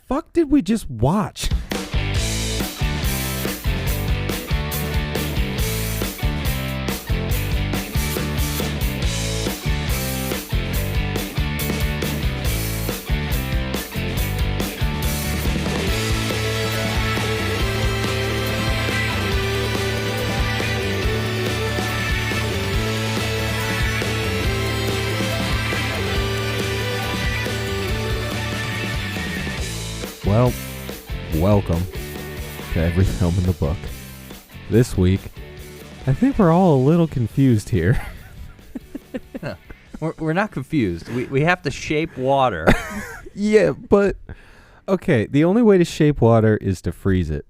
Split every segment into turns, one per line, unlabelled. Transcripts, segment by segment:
fuck did we just watch? Well, welcome to Every Film in the Book. This week, I think we're all a little confused here.
We're not confused. We have to shape water.
Yeah, but, okay, the only way to shape water is to freeze it,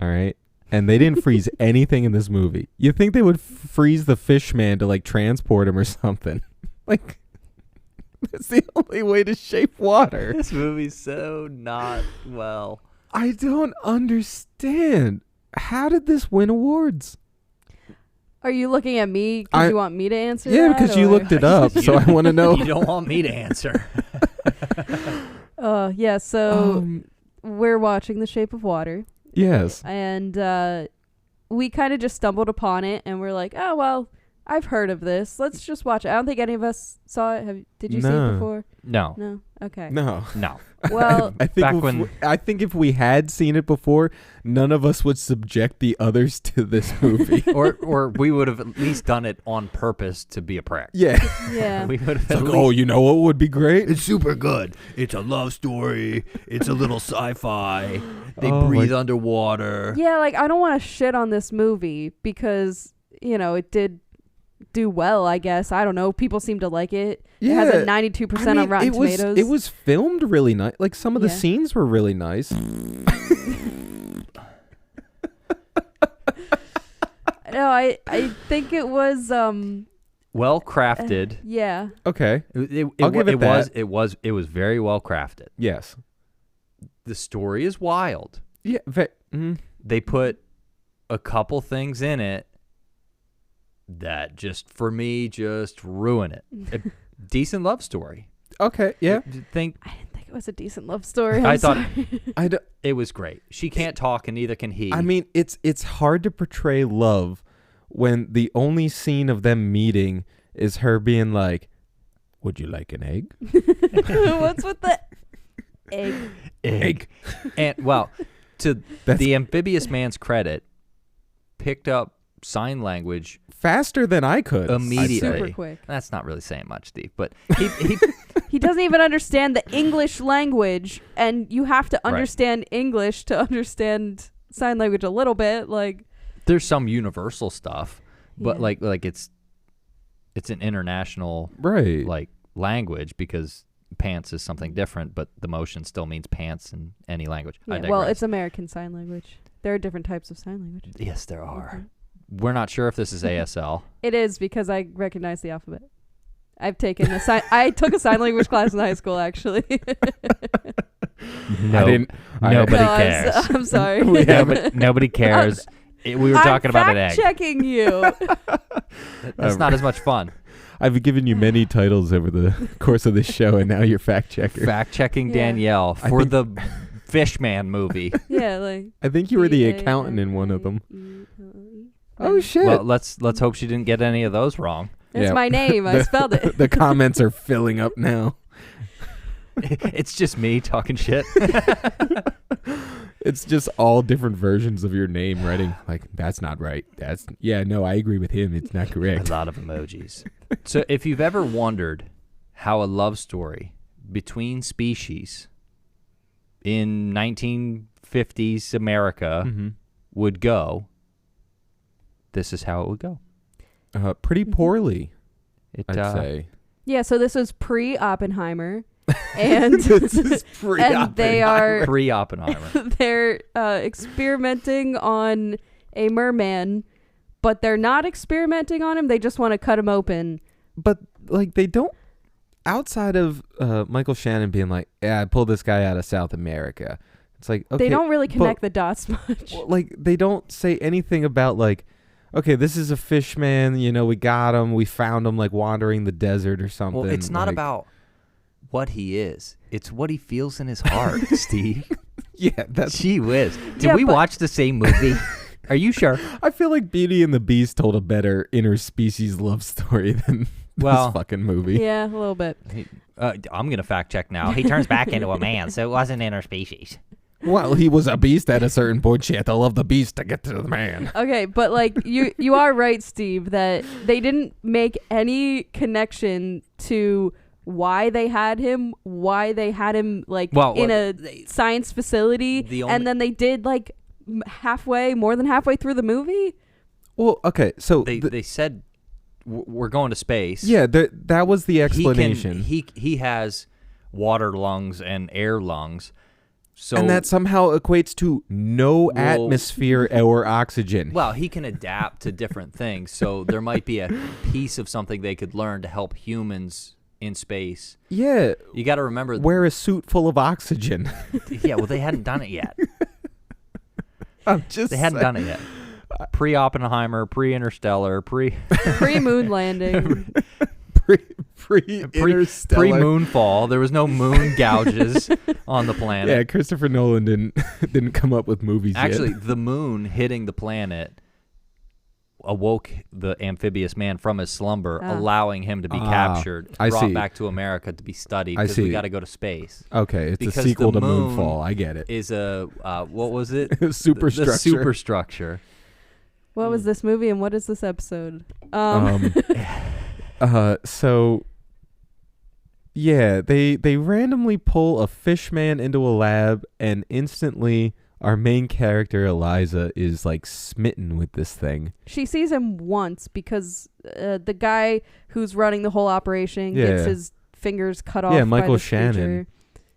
all right? And they didn't freeze anything in this movie. You think they would freeze the fish man to, like, transport him or something. Like, that's the only way to shape water.
This movie's so not well.
I don't understand. How did this win awards?
Are you looking at me because you want me to answer
Yeah,
that?
because you looked it up, so I want to know.
You don't want me to answer.
Yeah, so we're watching The Shape of Water.
Yes.
And we kind of just stumbled upon it, and we're like, oh, well, I've heard of this. Let's just watch it. I don't think any of us saw it. Did you see it before?
No.
No? Okay.
No.
Well,
I think if we had seen it before, none of us would subject the others to this movie.
or we would have at least done it on purpose to be a prick.
Yeah.
yeah.
We would have
It's like, oh, you know what would be great?
It's super good. It's a love story. It's a little sci-fi. They
Oh,
breathe underwater.
Yeah, like, I don't want to shit on this movie because, you know, it did do well, I guess. I don't know. People seem to like it.
Yeah.
It has a 92% on Rotten Tomatoes.
It was filmed really nice. Like, some of the scenes were really nice.
No, I think it was
well crafted.
yeah.
Okay.
I'll
give it that.
It was very well crafted.
Yes.
The story is wild.
Yeah.
They put a couple things in it that just, for me, just ruin it. A decent love story.
Okay. Yeah.
I didn't think it was a decent love story.
I thought
it
was great. She can't talk, and neither can he.
I mean, it's hard to portray love when the only scene of them meeting is her being like, "Would you like an egg?"
What's with the egg?
And well, to the amphibious man's credit, picked up sign language
faster than I could
immediately.
Super quick.
That's not really saying much, Steve, but
he doesn't even understand the English language, and you have to understand English to understand sign language a little bit. Like,
there's some universal stuff, but
Yeah.
like it's an international
right
language, because pants is something different, but the motion still means pants in any language. I
yeah,
digress.
well, it's American Sign Language. There are different types of sign language.
Yes, there are.
Okay.
We're not sure if this is ASL.
It is, because I recognize the alphabet. I've taken I took a sign language class in high school, actually.
No, I didn't.
Nobody
No,
cares.
I'm sorry.
Nobody cares. We were talking about an egg.
I'm checking you.
That's not as much fun.
I've given you many titles over the course of this show, and now you're fact checker.
Fact checking
Yeah.
Danielle for the Fishman movie.
Yeah, like.
I think you were the accountant in one of them. Oh shit!
Well, let's hope she didn't get any of those wrong.
That's
Yeah.
my name. I spelled it.
The comments are filling up now.
It's just me talking shit.
It's just all different versions of your name writing like, that's not right. No, I agree with him. It's not
A
correct.
lot of emojis. So if you've ever wondered how a love story between species in 1950s America would go, this is how it would go.
Pretty poorly, I'd
It
say.
Yeah, so this was pre-Oppenheimer. And
This is
and they are
pre-Oppenheimer.
they're experimenting on a merman, but they're not experimenting on him. They just want to cut him open.
But like they don't. Outside of Michael Shannon being like, "Yeah, I pulled this guy out of South America." It's like, okay,
They don't really connect the dots much.
well, like they don't say anything about like, okay, this is a fish man. You know, we got him. We found him like wandering the desert or something.
Well, it's not
like,
about what he is. It's what he feels in his heart, Steve.
Yeah, that's.
Gee whiz. Did
Yeah,
we
but-
watch the same movie? Are you sure?
I feel like Beauty and the Beast told a better interspecies love story than
Well,
this fucking movie.
Yeah, a little bit.
I'm going to fact check now. He turns back into a man, so it wasn't interspecies.
Well, he was a beast at a certain point. She had to love the beast to get to the man.
Okay, but like you are right, Steve, that they didn't make any connection to why they had him like
Well,
in
well,
a science facility,
the only-
and then they did like more than halfway through the movie.
Well, okay, so
They said we're going to space.
yeah, that was the explanation,
He has water lungs and air lungs. So
and that somehow equates to no
Well-
atmosphere or oxygen.
well, he can adapt to different things. So there might be a piece of something they could learn to help humans in space.
Yeah,
You got to remember.
wear a suit full of oxygen.
Yeah, well, they hadn't done it yet.
I'm just
They hadn't done it yet. Pre-Oppenheimer, pre-Interstellar,
Pre-moon landing.
pre-interstellar.
pre-moonfall. There was no moon gouges on the planet.
Yeah, Christopher Nolan didn't come up with movies
Actually,
yet.
the moon hitting the planet awoke the amphibious man from his slumber,
Ah.
allowing him to be
Ah,
captured,
I
brought
see.
back to America to be studied
I
because we
see.
got to go to space.
Okay, it's
because
a sequel
the
to
moon
Moonfall. I get it.
Is a what was it?
Superstructure.
The superstructure.
What was this movie and what is this episode?
So yeah, they randomly pull a fish man into a lab, and instantly our main character Eliza is like smitten with this thing.
She sees him once because the guy who's running the whole operation gets
Yeah.
his fingers cut off.
Yeah,
by
Michael
this creature.
Shannon.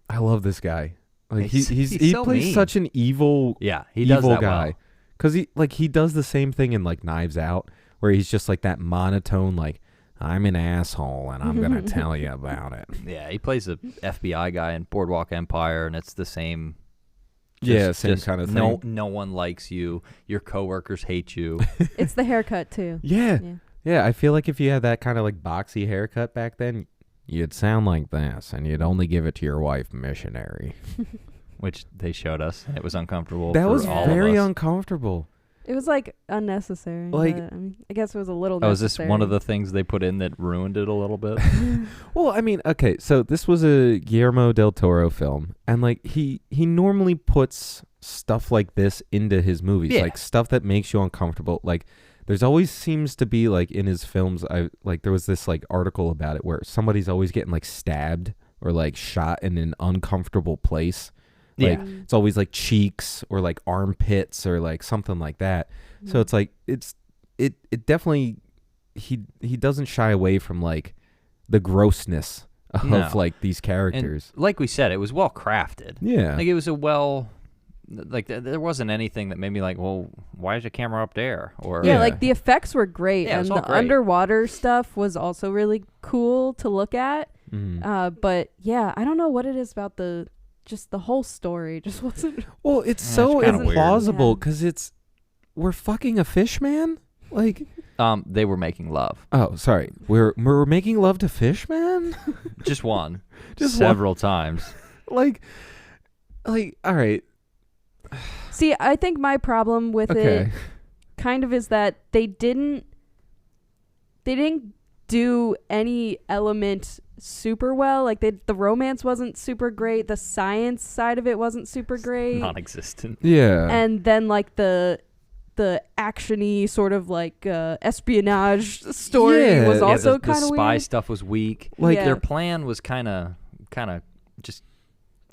I love this guy. Like
He's
he
so
plays
mean.
such an evil
Yeah, he does
evil
that
guy.
well.
Cause he does the same thing in like Knives Out, where he's just like that monotone, like I'm an asshole and I'm gonna tell you about it.
Yeah, he plays a FBI guy in Boardwalk Empire, and it's the same.
Yeah, same kind of thing.
No one likes you. Your coworkers hate you.
It's the haircut too.
Yeah.
Yeah.
Yeah, I feel like if you had that kind of like boxy haircut back then, you'd sound like this, and you'd only give it to your wife, missionary.
Which they showed us, and it was uncomfortable.
That
for
was
all
very
of us.
uncomfortable.
It was like unnecessary.
Like-
but, I mean, I guess it was a little.
Oh, is this
necessary.
one of the things they put in that ruined it a little bit?
Well, I mean, okay, so this was a Guillermo del Toro film, and like he normally puts stuff like this into his movies,
Yeah.
like stuff that makes you uncomfortable. Like there's always seems to be like in his films, there was this like article about it where somebody's always getting like stabbed or like shot in an uncomfortable place. Like
Yeah.
it's always like cheeks or like armpits or like something like that. So it's like it definitely he doesn't shy away from like the grossness of
No.
like these characters.
And like we said, it was well crafted.
Yeah.
Like it was there wasn't anything that made me like, well, why is the camera up there? Or
Yeah,
Yeah.
like the effects were great,
Yeah, it was
and
all
the
great.
underwater stuff was also really cool to look at.
Mhm.
But yeah, I don't know what it is about the whole story. Just wasn't.
Well, it's
Yeah,
so
it's kinda weird.
implausible
Yeah.
because we're fucking a fish man. Like,
they were making love.
oh, sorry, we're making love to fish man.
Just one.
Just one.
several times.
like, all right,
See, I think my problem with
okay.
it kind of is that they didn't do any element super well. Like the romance wasn't super great. The science side of it wasn't super great.
Non-existent.
Yeah.
And then like the actiony sort of like espionage story
Yeah.
was
Yeah,
also
the
kind of
spy
weird.
stuff was weak.
Like,
Yeah.
Their plan was kind of just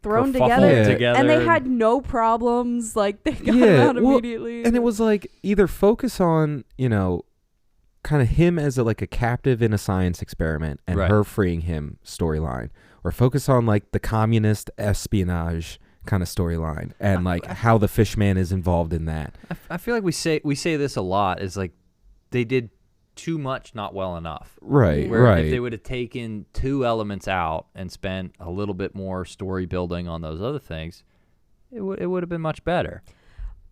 Thrown
kerfuffled
together.
Yeah.
And they had no problems. Like they got
Yeah,
him out
well,
immediately.
And it was like either focus on, kind of him as a captive in a science experiment and
Right.
her freeing him storyline, or focus on like the communist espionage kind of storyline and like how the Fishman is involved in that.
I feel like we say this a lot. Is like they did too much, not well enough.
Right,
Where
right.
if they would have taken two elements out and spent a little bit more story building on those other things, it would have been much better.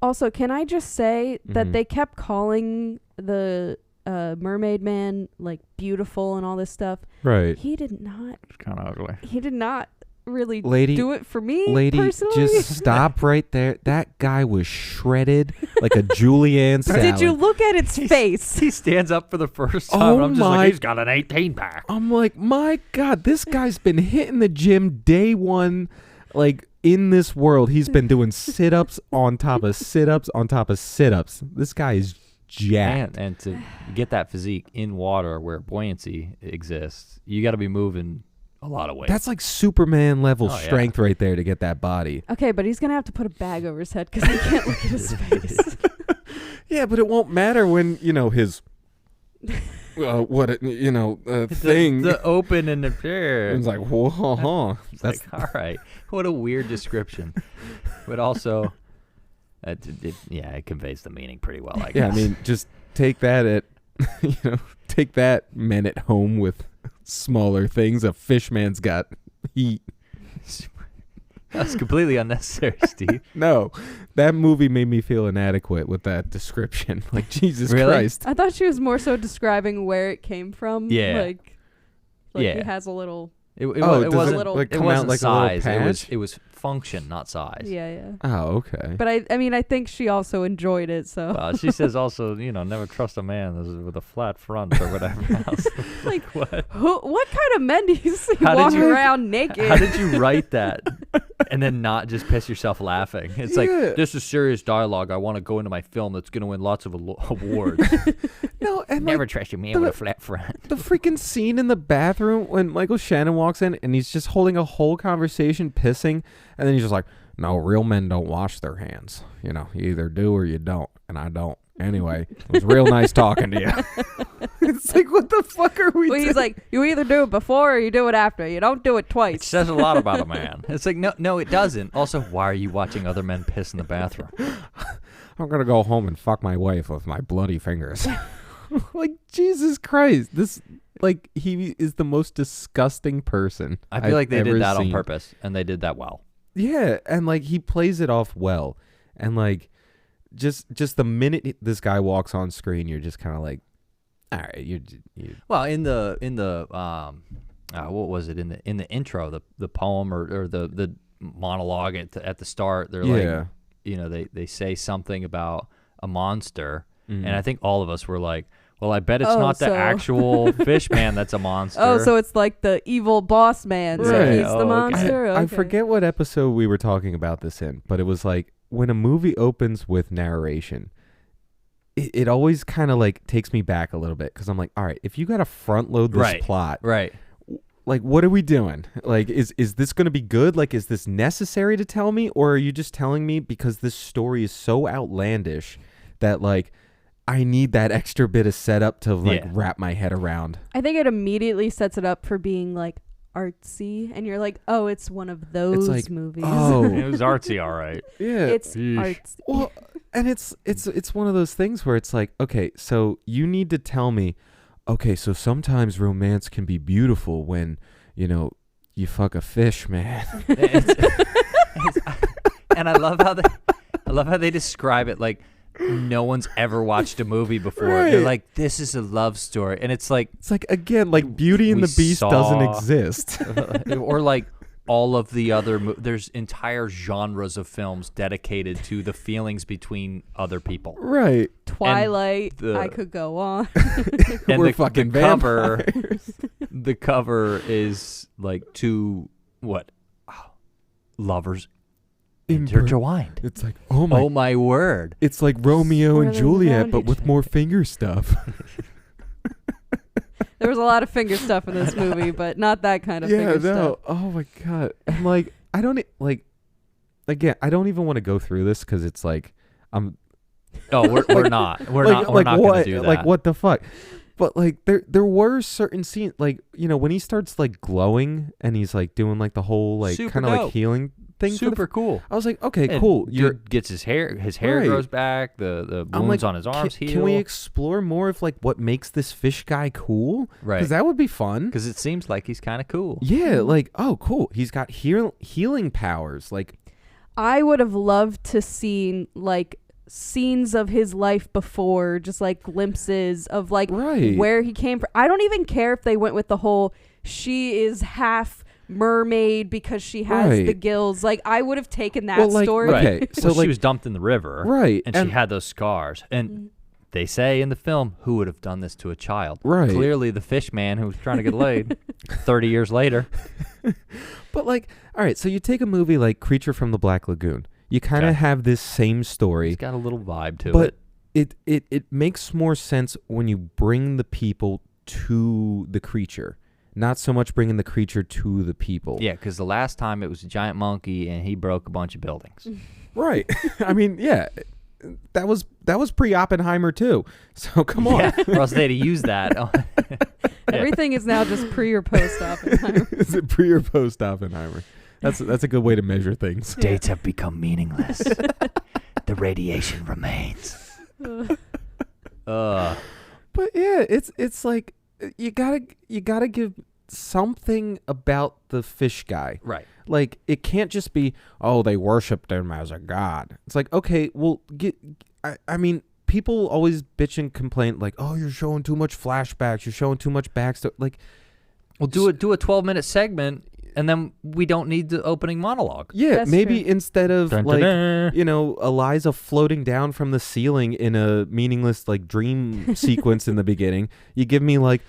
Also, can I just say that
Mhm.
they kept calling the Mermaid Man, like beautiful and all this stuff.
Right.
He did not.
It's kind of ugly.
He did not really
Lady-
do it for me.
Lady,
personally.
just stop right there. That guy was shredded like a julienne salad.
Did you look at its face?
He stands up for the first time.
Oh
and I'm just
my-
like, he's got an 18-pack.
I'm like, my God, this guy's been hitting the gym day one. Like, in this world, he's been doing sit-ups on top of sit-ups on top of sit-ups. This guy is jacked.
And to get that physique in water where buoyancy exists, you got to be moving a lot of weight.
That's like Superman level
Oh, yeah.
strength right there to get that body.
Okay, but he's gonna have to put a bag over his head because he can't look at his face.
Yeah, but it won't matter when, his thing.
The open and the pair.
It's like, whoa,
That's all right. What a weird description. But also, it conveys the meaning pretty well, I guess.
yeah, I mean, just take that take that men at home with smaller things. A fish man's got heat.
That's completely unnecessary, Steve.
No, that movie made me feel inadequate with that description. Like, Jesus
Really?
Christ.
I thought she was more so describing where it came from.
Yeah.
Like
Yeah.
it has a little.
It
Oh,
it
does
wasn't.
it,
like,
it
come
wasn't
out like
size.
a little patch?
It was function, not size.
Yeah.
Oh, okay.
But I mean, I think she also enjoyed it. So
She says also, never trust a man with a flat front or whatever else.
Like,
what?
what kind of men do you see
How did
walking
you-
around naked?
How did you write that and then not just piss yourself laughing? It's like,
Yeah.
this is serious dialogue. I want to go into my film that's going to win lots of awards.
No, and
Never
like,
trust a man
the-
with a flat front.
the freaking scene in the bathroom when Michael Shannon walks in and he's just holding a whole conversation pissing, and then he's just like, no, real men don't wash their hands. You either do or you don't, and I don't. Anyway, it was real nice talking to you. It's like, what the fuck are we
Well, he's
doing?
like, you either do it before or you do it after. You don't do it
It
twice.
says a lot about a man. It's like, no, it doesn't. Also, why are you watching other men piss in the bathroom?
I'm going to go home and fuck my wife with my bloody fingers. Like, Jesus Christ. This, like, he is the most disgusting person
I feel
I've
like they
ever
did that on
seen.
purpose, and they did that well.
Yeah, and like he plays it off well, and like just the minute this guy walks on screen, you're just kind of like, all right, you.
Well, in the what was it in the intro, the poem or the monologue at the start, they're
Yeah.
like, they say something about a monster,
Mhm.
and I think all of us were like, well, I bet it's
Oh,
not the
so-
actual fish man that's a monster.
Oh, so it's like the evil boss man. So
Right.
he's
Oh,
the
okay.
monster.
I
Okay.
forget what episode we were talking about this in, but it was like when a movie opens with narration, it always kind of like takes me back a little bit because I'm like, all right, if you got to front load this
Right.
plot,
right.
like what are we doing? Like is this going to be good? Like is this necessary to tell me, or are you just telling me because this story is so outlandish that like I need that extra bit of setup to like
Yeah.
wrap my head around?
I think it immediately sets it up for being like artsy, and you're like, oh, it's one of those
like,
movies.
oh.
It was artsy, all right.
Yeah.
It's
Yeesh.
artsy.
Well, and it's one of those things where it's like, okay, so you need to tell me, okay, so sometimes romance can be beautiful when, you fuck a fish, man.
And I love how they describe it like no one's ever watched a movie before. They're
Right.
like, this is a love story, and it's like,
It's like, again, like Beauty and
We
the Beast doesn't
saw-
exist.
or like all of the other. There's entire genres of films dedicated to the feelings between other people.
Right.
Twilight.
the-
I could go on.
And
We're
the
fucking
cover,
vampires.
the cover is like two lovers intertwined.
It's like, oh my,
Oh my word!
it's like Romeo
Where
and
they
Juliet,
found
but
each
with
other.
more finger stuff.
There was a lot of finger stuff in this movie, but not that kind of
Yeah,
finger
no.
stuff.
Oh my God. I'm like, I don't, again, I don't even want to go through this because it's like, I'm,
Oh, we're not. We're not
what,
gonna do that.
Like, what the fuck? But like there were certain scenes, like, when he starts like glowing and he's like doing like the whole like
Super
kind of like
dope.
healing thing. for the
Super cool.
I was like, okay,
And
cool.
Dude gets his hair
Right.
grows back. The
I'm
wounds
like,
on his arms heal.
Can we explore more of like what makes this fish guy cool?
Right.
Because that would be fun.
Because it seems like he's kind of cool.
Yeah, like, oh, cool. He's got healing powers. Like,
I would have loved to seen like scenes of his life before, just like glimpses of like
Right.
where he came from. I don't even care if they went with the whole she is half mermaid because she has the
Right.
gills. Like I would have taken that
Well, like,
story.
okay,
Right.
so
Well,
like
she was dumped in the river.
right,
And she had those scars. And they say in the film, who would have done this to a child?
Right.
Clearly the fish man who was trying to get laid 30 years later.
But like, all right, so you take a movie like Creature from the Black Lagoon. You kind of
Okay.
have this same story,
It's got a little vibe to
but
it.
it makes more sense when you bring the people to the creature, not so much bringing the creature to the people.
Yeah, because the last time it was a giant monkey and he broke a bunch of buildings.
Right. I mean, yeah, that was pre-Oppenheimer too. So come on.
Yeah, or else they'd have used that.
Everything is now just pre or post Oppenheimer.
Is it pre or post Oppenheimer? That's a good way to measure things.
Dates have become meaningless. The radiation remains.
But yeah, it's like you gotta give something about the fish guy.
Right.
Like it can't just be, oh, they worshipped him as a god. It's like, okay, well, I mean, people always bitch and complain like, oh, you're showing too much flashbacks, you're showing too much backstory. Like,
Well, do a 12-minute segment, and then we don't need the opening monologue.
yeah,
That's
maybe
true.
instead of
Dun, dun,
like,
dun.
you know, Eliza floating down from the ceiling in a meaningless like dream sequence in the beginning, you give me like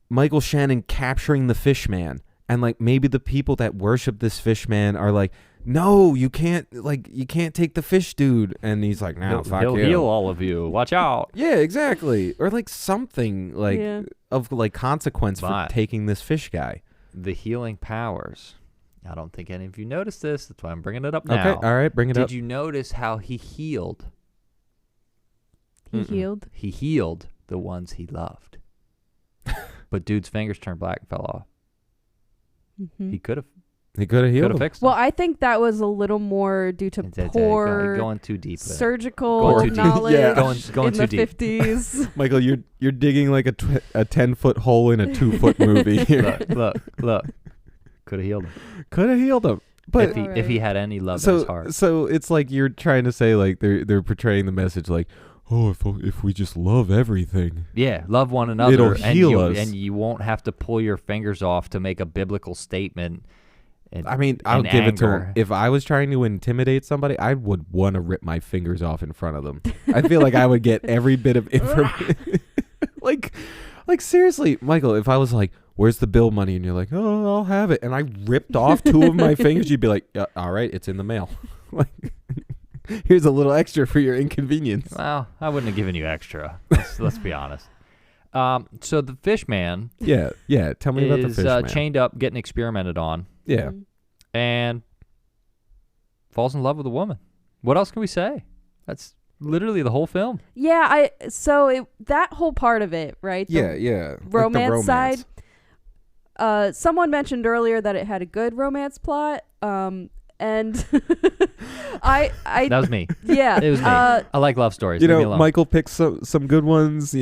Michael Shannon capturing the fish man, and like maybe the people that worship this fish man are like, no, you can't take the fish dude, and he's like, no, fuck
He'll
you.
heal all of you. Watch out.
Yeah, exactly. Or like something like
Yeah.
of like consequence
But-
for taking this fish guy.
The healing powers. I don't think any of you noticed this. That's why I'm bringing it up now.
Okay, all right, bring it
Did
up.
you notice how he healed?
He
Mm-mm.
healed.
He healed the ones he loved. But dude's fingers turned black and fell off.
Mhm.
He could have
He could have healed him.
fixed
Well,
them.
I think that was a little more due to poor
going too deep. with it.
surgical
Going too deep.
knowledge
Yeah.
Going
in
too
the
deep.
50s.
Michael, you're digging like a 10-foot hole in a 2-foot movie here.
Look. Could have healed him.
Could have healed him, but
If he had any love in his
so
heart.
so it's like you're trying to say like they're portraying the message like, oh, if we just love everything.
Yeah, love one another.
It'll
and
heal
you,
us.
And you won't have to pull your fingers off to make a biblical statement. And,
I mean, I'll
and
give it to him.
anger.
If I was trying to intimidate somebody, I would want to rip my fingers off in front of them. I feel like I would get every bit of information. like seriously, Michael, if I was like, where's the bill money? And you're like, oh, I'll have it. And I ripped off 2 of my fingers, you'd be like, yeah, all right, it's in the mail. Like, here's a little extra for your inconvenience.
Well, I wouldn't have given you extra. Let's be honest. So the fish man
Yeah. Tell me about the
is
fish man.
chained up, getting experimented on,
Yeah.
and falls in love with a woman. What else can we say? That's literally the whole film.
Yeah, that whole part of it, right? The
Yeah. Like the
romance side. Someone mentioned earlier that it had a good romance plot. And I
That was me.
yeah.
It was me. I like love stories.
You
Leave me
know,
alone.
Michael picks some good ones,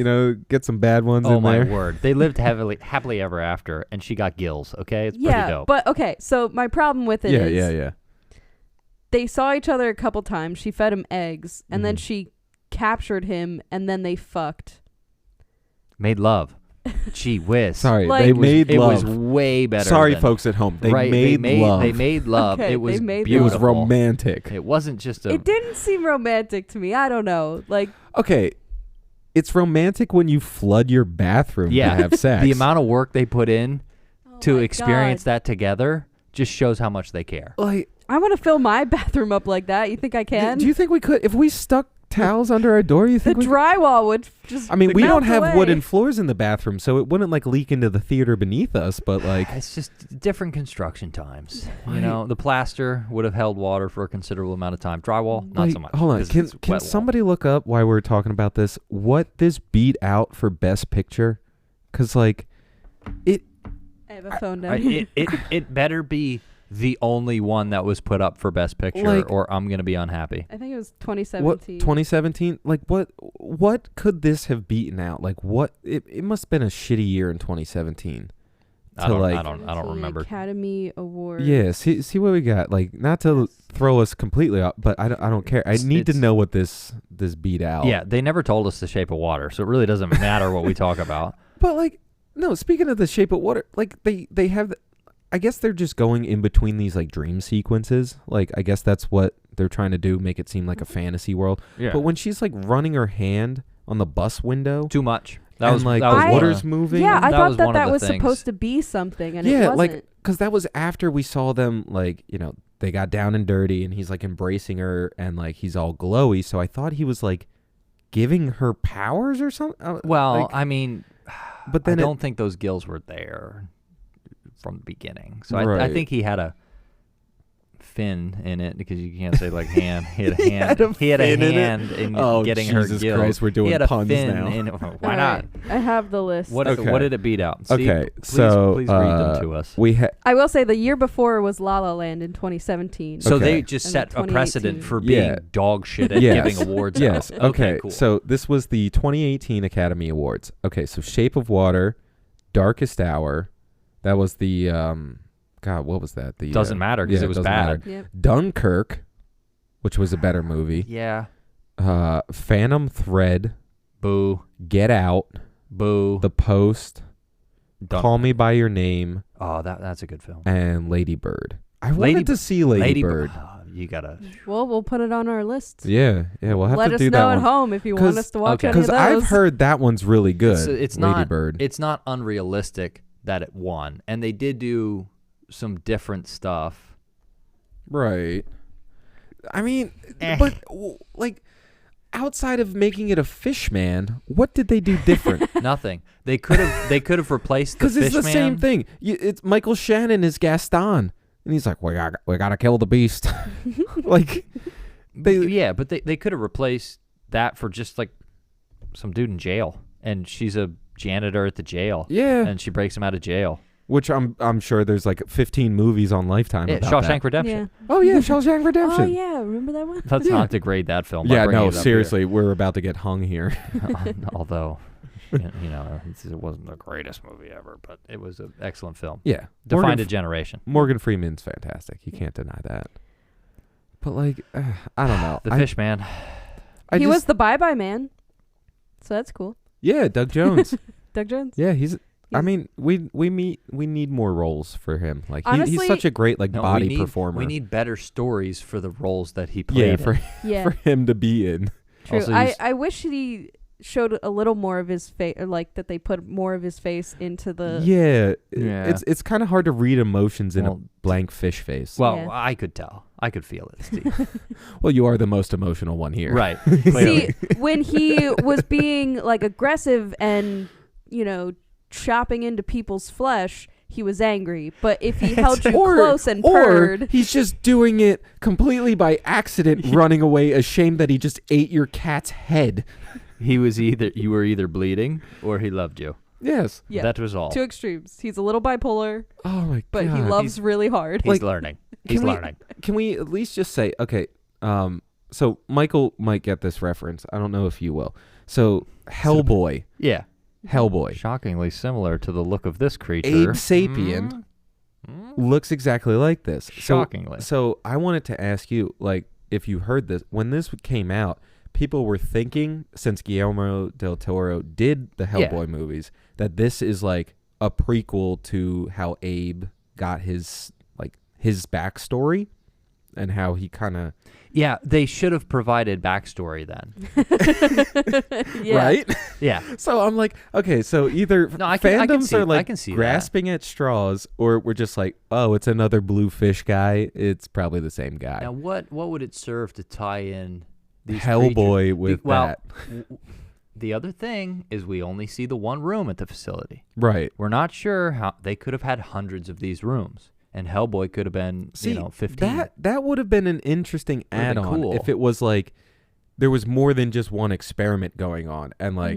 get some bad ones
Oh
in
my
there.
word! They lived happily ever after, and she got gills. Okay, it's pretty
Yeah,
dope.
but okay. So my problem with it is
Yeah.
they saw each other a couple times. She fed him eggs, and then
Mhm.
she captured him, and then they fucked.
Made love. Gee whiz.
Sorry,
Like-
they
It
made
It
love.
was way better.
Sorry,
than,
folks at home. They
right,
made love.
They made love.
Okay,
it was
they made
it
beautiful.
was romantic.
It wasn't just a.
It didn't seem romantic to me. I don't know. Like,
Okay, it's romantic when you flood your bathroom
Yeah.
to have sex.
The amount of work they put in to
my
experience
God.
that together just shows how much they care.
like,
I want to fill my bathroom up like that. You think I can?
do you think we could if we stuck towels under our door? You
the
think we?
drywall would just.
I mean, we
melt
don't have
away.
wooden floors in the bathroom, so it wouldn't like leak into the theater beneath us. But like,
It's just different construction times. You
Right.
know, the plaster would have held water for a considerable amount of time. Drywall, not
like,
so much.
hold on,
'cause
can
it's
can
wet wall.
somebody look up while we're talking about this what this beat out for Best Picture? Because like, it
I have a phone down here.
It better be the only one that was put up for Best Picture,
Like-
or I'm gonna be unhappy.
I think it was
what
2017.
2017? Like what could this have beaten out? Like what? It must have been a shitty year in 2017.
I don't
The
remember.
Academy Award.
Yeah, see what we got. Like, not to throw us completely off, but I don't care. I need to know what this beat out.
Yeah, they never told us The Shape of Water, so it really doesn't matter what we talk about.
But like, no. Speaking of The Shape of Water, like they have. I guess they're just going in between these like dream sequences. Like, I guess that's what they're trying to do, make it seem like a fantasy world.
Yeah.
But when she's like running her hand on the bus window,
Too much.
that was the water's moving.
Yeah, I
That
thought
was
that
one of the
was
things.
supposed to be something, and
yeah,
it wasn't.
like because that was after we saw them, like, you know, they got down and dirty, and he's like embracing her, and like he's all glowy. So I thought he was like giving her powers or something.
Well,
like,
I mean,
but then
I don't think those gills were there from the beginning. So I
Right.
think he had a fin in it, because you can't say like hand. He had a
He
hand.
had a
He had a
fin in it?
hand in
Oh,
getting her
Jesus
gills.
Christ, we're doing
he had a
puns
fin
now.
in it. Why
All
not?
right, I have the list.
What
Okay.
did it beat out? Steve,
Okay,
please,
so,
please read them to us.
we
I will say the year before was La La Land in 2017.
So
Okay.
they just
And
set a
2018.
precedent for being
Yeah.
dog shit at
Yes.
giving awards.
Yes.
out.
Okay.
Cool.
So this was the 2018 Academy Awards. Okay. So Shape of Water, Darkest Hour. That was the God. What was that? The
Doesn't matter because
yeah,
it was
doesn't
bad.
matter.
Yep.
Dunkirk, which was a better movie.
Yeah.
Phantom Thread,
Boo.
Get Out,
Boo.
The Post,
Dun-
Call Me by Your Name,
Oh, that's a good film.
and Lady Bird. I
Lady
wanted to see Lady Bird.
You gotta.
Well, we'll put it on our list.
Yeah. We'll have
Let
to
us
do
know
that
at
one.
home if you want
'Cause-
us to watch
okay.
any of
Because
those.
I've heard that one's really good.
It's
Lady
not.
Bird.
It's not unrealistic that it won, and they did do some different stuff.
Right. I mean,
Eh.
but like outside of making it a fish man, what did they do different?
Nothing. They could have replaced the
Because it's the
Fishman.
same thing. It's Michael Shannon is Gaston, and he's like, we gotta kill the beast. Like
Yeah, but they could have replaced that for just like some dude in jail, and she's a janitor at the jail.
Yeah.
and she breaks him out of jail.
which I'm sure there's like 15 movies on Lifetime
Yeah,
about
Shawshank
that.
Redemption.
Yeah.
Oh yeah, Shawshank Redemption.
Oh yeah, remember that one?
Let's
Yeah.
not degrade that film. by
Yeah,
bringing
no,
it up
seriously, we're about to get hung here.
here. Although, you know, it wasn't the greatest movie ever, but it was an excellent film.
Yeah,
Defined a generation.
Morgan Freeman's fantastic. You can't deny that. But like, I don't know.
The Fish Man.
He was the Bye Bye Man, so that's cool.
Yeah, Doug Jones.
Doug Jones.
Yeah, I
He's-
mean, we need more roles for him. Like he's
Honestly-
such a great like
No,
body performer.
We need better stories for the roles that he
yeah,
played.
for
Yeah,
for him to be in.
true.
Also, he's-
I wish he showed a little more of his face, or like that they put more of his face into the.
Yeah,
Yeah.
it's kind of hard to read emotions in a
Well,
blank fish face.
Well,
Yeah.
I could tell. I could feel it, Steve.
Well, you are the most emotional one here.
Right.
See,
Clearly.
when he was being like aggressive and, you know, chopping into people's flesh, he was angry. But if he held you close and
or
purred,
he's just doing it completely by accident, running away, ashamed that he just ate your cat's head.
You were either bleeding or he loved you.
Yes.
yeah,
That was all.
two extremes. He's a little bipolar,
Oh my
but
god.
he loves really hard.
He's
like,
learning. He's
can we-
learning.
Can we at least just say, okay, so Michael might get this reference. I don't know if you will. So Hellboy.
Yeah.
Hellboy.
Shockingly similar to the look of this creature.
Abe Sapien looks exactly like this.
Shockingly.
So I wanted to ask you, like, if you heard this, when this came out, people were thinking, since Guillermo del Toro did the Hellboy movies, that this is like a prequel to how Abe got his backstory and how he kind of
Yeah, they should have provided backstory then.
Yeah.
right.
Yeah.
So I'm like, okay, so either
No, I can
fandoms
see-
are
I
like
can see that.
grasping at straws, or we're just like, oh, it's another blue fish guy. It's probably the same guy.
Now, what would it serve to tie in these
Hellboy
creatures?
with
well,
that.
The other thing is we only see the one room at the facility.
Right.
We're not sure how they could have had hundreds of these rooms, and Hellboy could have been,
See,
15.
that would have been an interesting
Would've been
add-on
cool.
if it was like there was more than just one experiment going on, and like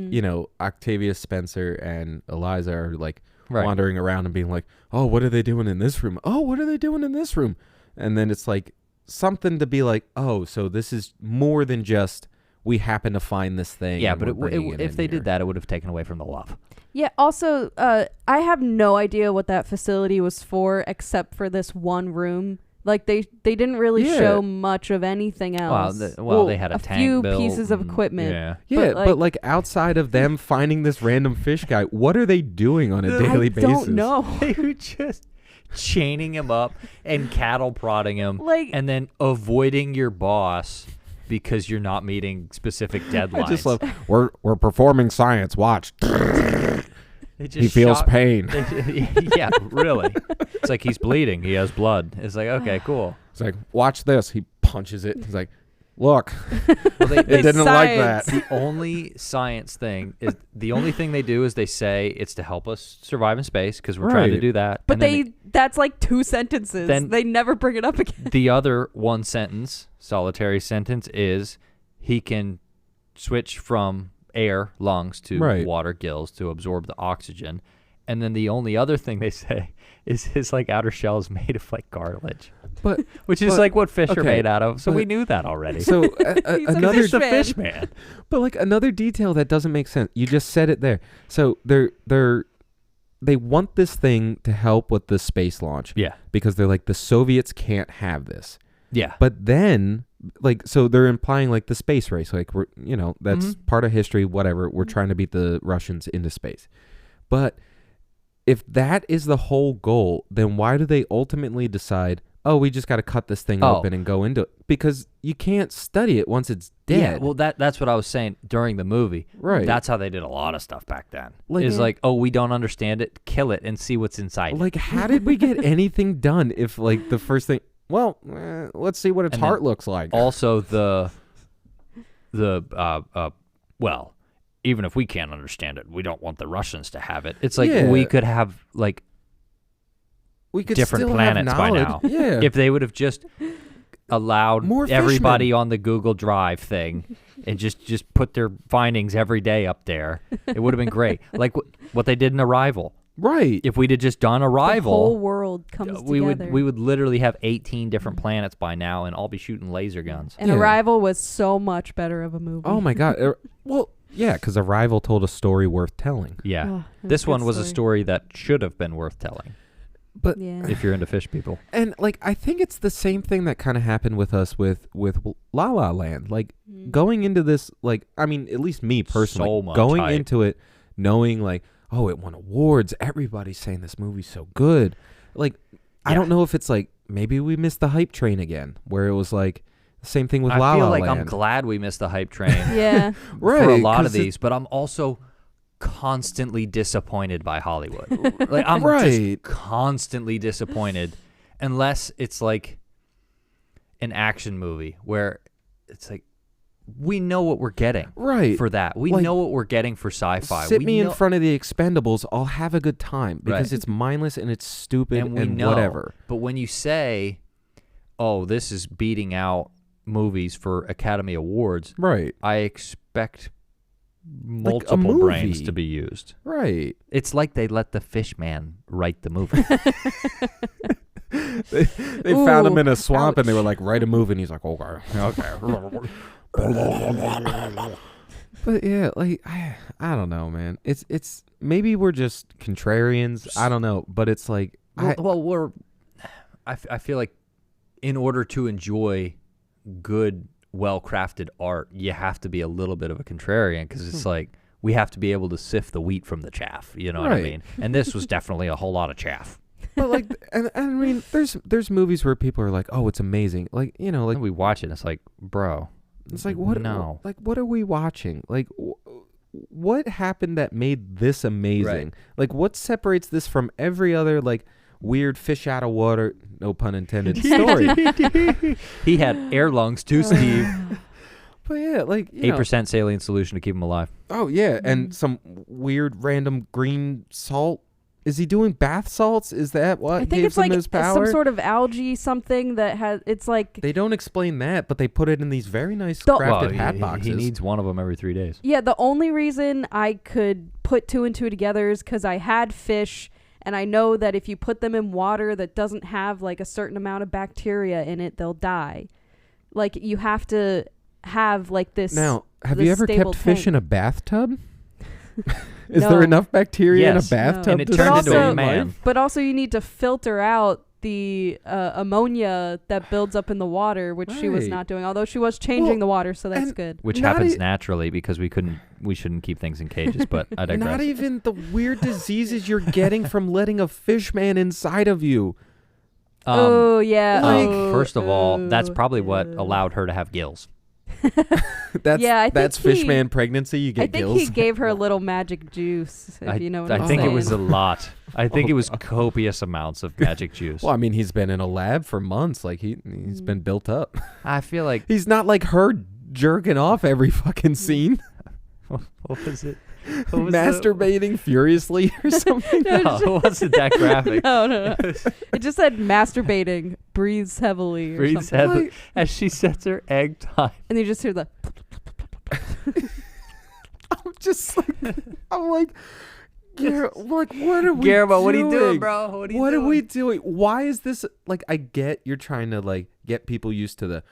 Octavia Spencer and Eliza are like
Right.
wandering around and being like, oh, what are they doing in this room? Oh, what are they doing in this room? And then it's like something to be like, oh, so this is more than just we happen to find this thing.
Yeah,
and
but
we're bringing it
if
in
they
here.
did that, it would have taken away from the love.
Yeah. Also, I have no idea what that facility was for, except for this one room. Like they didn't really
Yeah.
show much of anything else.
Well, they had a
a
tank
few
built
pieces of
and-
equipment.
Yeah.
Yeah,
but,
but like outside of them finding this random fish guy, what are they doing on a daily
I
basis?
don't know.
They were just chaining him up and cattle prodding him,
Like-
and then avoiding your boss because you're not meeting specific deadlines.
I just love. We're performing science. Watch.
They just
He feels
shot-
pain.
Yeah, really. It's like he's bleeding. He has blood. It's like, okay, cool.
It's like, watch this. He punches it. He's like, look,
Well,
they didn't like
Science.
that.
The only science thing is the only thing they do is they say it's to help us survive in space because we're trying to
Right.
do that.
But
And then
that's like 2 sentences.
Then-
They never bring it up again.
the other one sentence, solitary sentence, is he can switch from air, lungs, to
Right.
water, gills, to absorb the oxygen. And then the only other thing they say is his like outer shell is made of like cartilage,
But
which is
But-
like what fish are
okay,
made out of. So we
but-
knew that already.
so
He's a
another
He's the
man.
fish man.
But like another detail that doesn't make sense. You just said it there. So they want this thing to help with the space launch
Yeah.
because they're like the Soviets can't have this.
Yeah.
But then like so they're implying like the space race, like we're that's
Mhm.
part of history, whatever. We're trying to beat the Russians into space. But if that is the whole goal, then why do they ultimately decide, oh, we just got to cut this thing
Oh.
open and go into it? Because you can't study it once it's
Yeah,
dead.
well, that's what I was saying during the movie.
Right.
That's how they did a lot of stuff back then.
Like-
Is
Yeah.
like, oh, we don't understand it. Kill it and see what's inside. it.
Like, how did we get anything done if, like, the first thing... Well, let's see what its
And then
heart looks like.
Also, well, even if we can't understand it, we don't want the Russians to have it. It's like
Yeah.
we could have like
We could
different
still have
planets by
knowledge.
now.
Yeah.
if they would have just allowed
More
everybody
fishmen.
on the Google Drive thing and just put their findings every day up there, it would have been great. Like what they did in Arrival.
right.
If we'd have just done
The whole
Arrival,
world comes
we
together.
would literally have 18 different planets by now and all be shooting laser guns.
and
Yeah.
Arrival was so much better of a movie.
Oh, my God. Well, yeah, because Arrival told a story worth telling.
Yeah.
Oh, it
This
a good
one was a story that should have been worth telling
But...
Yeah.
if you're into fish people.
And, like, I think it's the same thing that kind of happened with us with La La Land. Like,
Mm.
going into this, like, I mean, at least me personally,
So much
going
hype.
into it knowing, like, oh, it won awards. Everybody's saying this movie's so good. Like, I
Yeah.
don't know if it's like maybe we missed the hype train again, where it was like the same thing with
I
La
feel
La
like
Land.
I'm glad we missed the hype train
Yeah.
Right,
for a lot
'cause
of these, but I'm also constantly disappointed by Hollywood. Like I'm
Right.
just constantly disappointed unless it's like an action movie where it's like we know what we're getting
Right.
for that. We
Like,
know what we're getting for sci-fi.
Sit
we
me in
know-
front of the Expendables. I'll have a good time because
Right.
it's mindless and it's stupid
and
and,
we know.
whatever.
But when you say, "Oh, this is beating out movies for Academy Awards,"
Right.
I expect
a
multiple brains
movie.
to be used.
Right.
It's like they let the fish man write the movie.
They found him
Ooh,
in a swamp and they
ouch.
were like, write a movie. And he's like, okay. But yeah, like, I don't know, man. It's maybe we're just contrarians. I don't know. But it's like,
I feel like in order to enjoy good, well-crafted art, you have to be a little bit of a contrarian because it's like we have to be able to sift the wheat from the chaff. You know what I
Right.
mean? And this was definitely a whole lot of chaff.
but like, and I mean, there's movies where people are like, oh, it's amazing. Like, you know, like,
And we watch it, and it's like, bro,
it's like, what?
No.
Like, what are we watching? Like, what happened that made this amazing?
Right.
Like, what separates this from every other, like, weird fish out of water, no pun intended, story?
He had air lungs too, Steve.
But yeah, like, you know,
8% saline solution to keep him alive.
oh, yeah, and some weird random green salt. Is he doing bath salts? Is that what
I think
gives
it's like
him his power?
some sort of algae something that has. It's like
They don't explain that, but they put it in these very nice
The-
crafted
Well,
hat
he
boxes.
needs one of them every 3 days.
yeah. The only reason I could put 2 and 2 together is because I had fish, and I know that if you put them in water that doesn't have like a certain amount of bacteria in it, they'll die. Like you have to have like this
Now, Have
the
you ever
stable
kept fish
tank.
in a bathtub? Is
No.
there enough bacteria
Yes.
in a bathtub
And it
to
turned
into a
sustain
man.
life?
But also, you need to filter out the ammonia that builds up in the water, which she was
Right.
not doing. Although she was changing
Well,
the water, so that's
and-
good.
Which
Not
happens
e-
naturally because we shouldn't keep things in cages. But I digress.
Not even the weird diseases you're getting from letting a fish man inside of you.
Oh yeah.
like-
First of all, that's probably what
uh,
allowed her to have gills.
That's
Yeah, I think
that's
he-
fishman pregnancy. You
I
get
think
gills.
he gave her a little magic juice. If you know what
I
I'm
think
saying.
it was a lot. I think
Oh,
it was copious amounts of magic juice.
Well, I mean, he's been in a lab for months. Like he's
Mm.
been built up.
I feel like
He's not like her jerking off every fucking scene,
what was it? What was
masturbating furiously or something.
No, it wasn't that graphic.
no. It just said masturbating, breathes heavily, or
Breathes
something.
heavily
Like-
as she sets her egg time.
And you just hear the.
I'm just like, I'm like, like what are we
Guillermo,
doing?
what are you doing, bro? What are you
What
doing?
are we doing? Why is this like? I get you're trying to like get people used to the.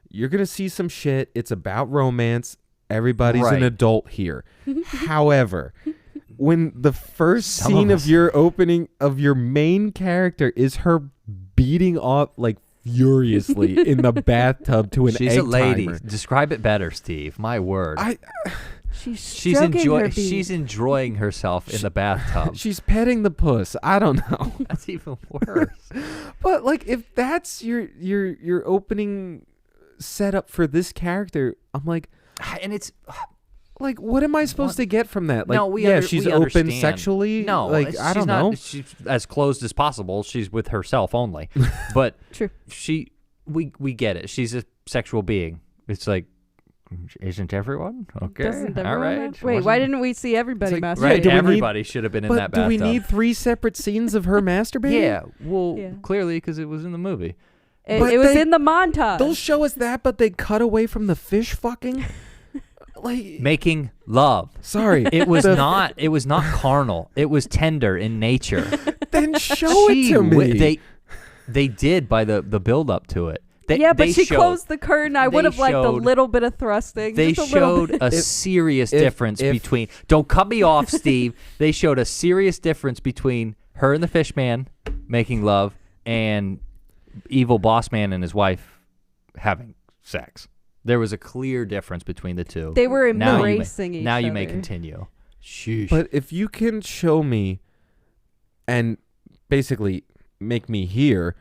You're gonna see some shit. It's about romance. Everybody's
Right.
an adult here. However, when the first
Some
scene
of
of
us.
your opening of your main character is her beating off like furiously in the bathtub to an
She's
egg
a lady.
timer.
Describe it better, Steve. My word.
She's
she's she's enjoying herself in the bathtub.
She's petting the puss. I don't know.
That's even worse.
But like if that's your opening setup for this character, I'm like
And it's
what am I supposed to get from that? Like
no, we
yeah,
under-
she's
we
open
understand.
sexually.
No,
like
she's
I don't
not,
know.
She's as closed as possible. She's with herself only. But
True.
we get it. She's a sexual being. It's like, isn't everyone? Okay,
Doesn't
all
everyone
right.
have- Wait, why didn't we see everybody
It's like,
masturbate?
Right,
do we need-
everybody should have been in
But
that
do
bathtub.
we need 3 separate scenes of her masturbating?
Yeah, well,
Yeah.
clearly because it was in the movie.
It,
But
it was
they-
in the montage.
They'll show us that, but they cut away from the fish fucking. Like,
Making love.
sorry,
It was
The-
not. It was not carnal. It was tender in nature.
Then show it
She
to me.
they did by the build up to it. They,
yeah, but
they
she
showed,
closed the curtain. I
they
would have liked a
showed-
little bit of thrusting.
They
just a little
showed
bit.
a
If-
serious
if-
difference
if-
between. Don't cut me off, Steve. They showed a serious difference between her and the fish man making love and evil boss man and his wife having sex. There was a clear difference between the two.
They were
Now you may-
embracing each
Now
other.
you may continue. Sheesh.
But if you can show me, and basically make me hear.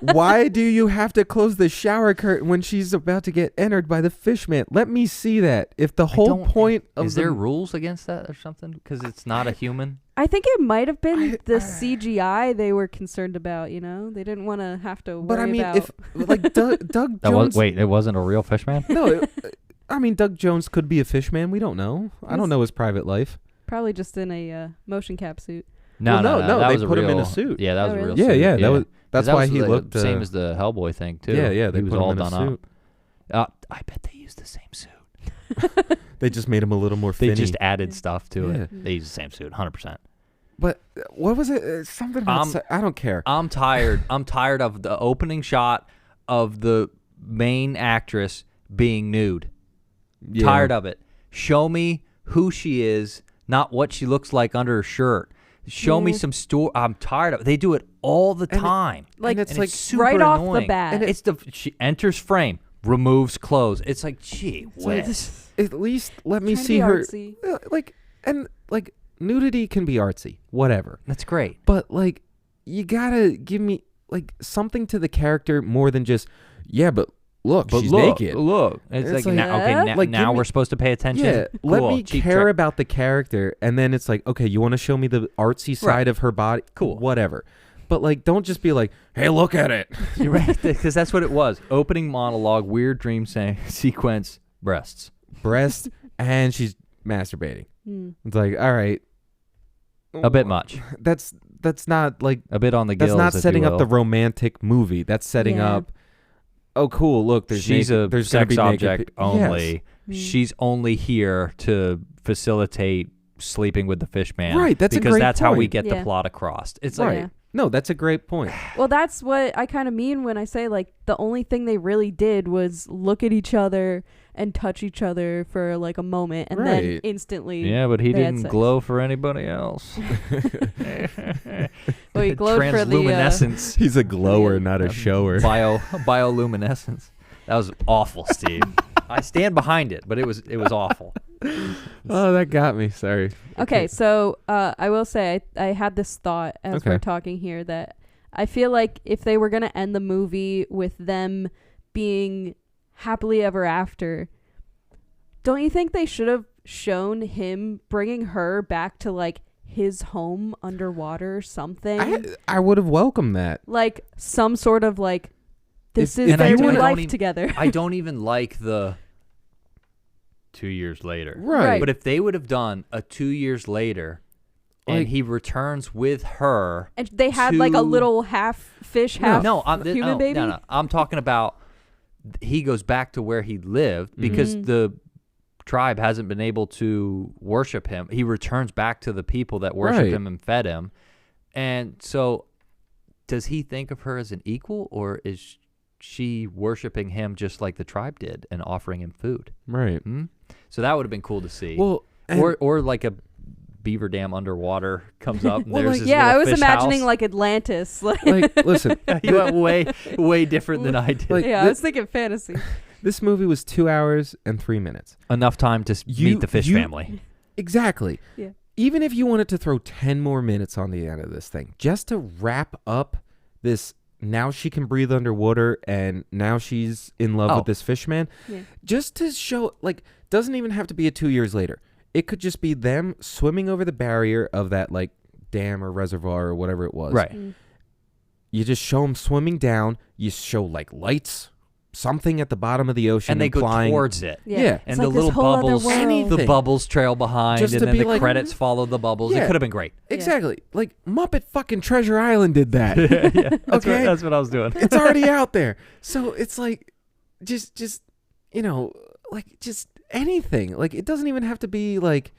Why do you have to close the shower curtain when she's about to get entered by the fishman? Let me see that. If the whole
don't-
point of
Is
the,
there rules against that or something? Because it's not a human.
I think it might have been the
I-
CGI they were concerned about. You know, they didn't want to have to worry
but I mean,
about.
if like Doug
That
Jones,
was wait. It wasn't a real fish man.
no, I mean Doug Jones could be a fishman. We don't know. I don't know his private life.
Probably just in a motion cap suit.
No,
Well, no,
that
they
was a
put him in a
real-
suit.
Yeah, that was
Oh,
a real
really?
suit.
Yeah, that was.
'Cause
That's
that
why
was
he
the
looked
same as the Hellboy thing too.
Yeah,
he
they
was
put him
all
in a
done
suit.
up. I bet they used the same suit.
They just made him a little more
They
finny.
just added stuff to
Yeah.
it. They used the same suit, 100%.
But what was it? Something about I don't care.
I'm tired. I'm tired of the opening shot of the main actress being nude.
Yeah.
Tired of it. Show me who she is, not what she looks like under her shirt. Show me
Yeah.
some story. I'm tired of it. They do it all the time.
Like,
it's
And
like
super
right off the
annoying.
bat.
And it's the she enters frame, removes clothes. It's like, gee whiz.
At least let me
Trying to
see
be
her.
artsy.
Like nudity can be artsy, whatever.
That's great.
But like, you gotta give me like something to the character more than just but look, she's naked.
Look. It's,
It's
like,
like-
now, okay,
Yeah.
now,
Like, give me-
we're supposed to pay attention.
Yeah, let
Cool.
me
Cheap
care
trick.
about the character, and then it's like, okay, you want to show me the artsy side
Right.
of her body,
Cool.
whatever. But like, don't just be like, hey, look at it.
You're right, because that's what it was. Opening monologue, weird dream sequence, breasts.
Breast, and she's masturbating.
Hmm.
It's like, all right,
A bit much.
That's not like
A bit on the
that's
gills,
not
if
setting
you
up the
will.
romantic movie. That's setting
Yeah.
up. Oh, cool! Look, there's
She's
naked,
a
there's gonna
sex
be naked
object
pe-
only.
Yes.
She's only here to facilitate sleeping with the fish man.
Right, that's a
because
great
that's how we
point.
get the
Yeah.
plot across. It's
Right.
like
Yeah.
No, that's a great point.
Well, that's what I kind of mean when I say like the only thing they really did was look at each other and touch each other for like a moment and then
Right.
instantly.
Yeah, but he
They had
didn't
sex.
glow for anybody else.
Well, he glowed for the
Transluminescence.
He's a glower, not a shower.
Bioluminescence. That was awful, Steve. I stand behind it, but it was awful.
Oh, that got me. Sorry.
Okay, so I will say I had this thought as
Okay.
we're talking here that I feel like if they were going to end the movie with them being happily ever after, don't you think they should have shown him bringing her back to like his home underwater or something?
I would have welcomed that.
Like some sort of like, this
If-
is
if
their
you
new
wanna-
life
even-
together.
I don't even like the 2 years later.
Right.
But if they would have done a 2 years later and
Like-
he returns with her.
And they had like a
to-
little half fish, half human baby.
No. I'm talking about he goes back to where he lived because
Mhm.
the tribe hasn't been able to worship him. He returns back to the people that worshiped
Right.
him and fed him. And so does he think of her as an equal, or is she worshiping him just like the tribe did and offering him food?
Right.
Hmm? So that would have been cool to see.
Well, and-
or like a beaver dam underwater comes up and
Well,
there's
like-
this
Yeah, I
little
was
fish
imagining
house.
like Atlantis. Like,
listen,
You went way different than I did.
Like,
yeah, I was thinking fantasy.
this movie was 2 hours and 3 minutes.
Enough time to meet the fish
you-
family.
Exactly.
Yeah.
Even if you wanted to throw 10 more minutes on the end of this thing, just to wrap up this, now she can breathe underwater and now she's in love
Oh.
with this fish man,
Yeah.
just to show, like, doesn't even have to be a 2 years later. It could just be them swimming over the barrier of that, like, dam or reservoir or whatever it was.
Right.
Mm.
You just show them swimming down. You show, like, lights, something at the bottom of the ocean
And they go
implying,
towards it.
Yeah.
It's
And
like
the
this
little
whole other
bubbles,
world.
Anything.
the bubbles trail behind,
Just
and
to
then
be
the
like-
credits follow the bubbles. It
Yeah.
could have been great.
Exactly. Like, Muppet fucking Treasure Island did that. Okay?
That's what I was doing.
It's already out there. So it's like, just like just anything. Like, it doesn't even have to be like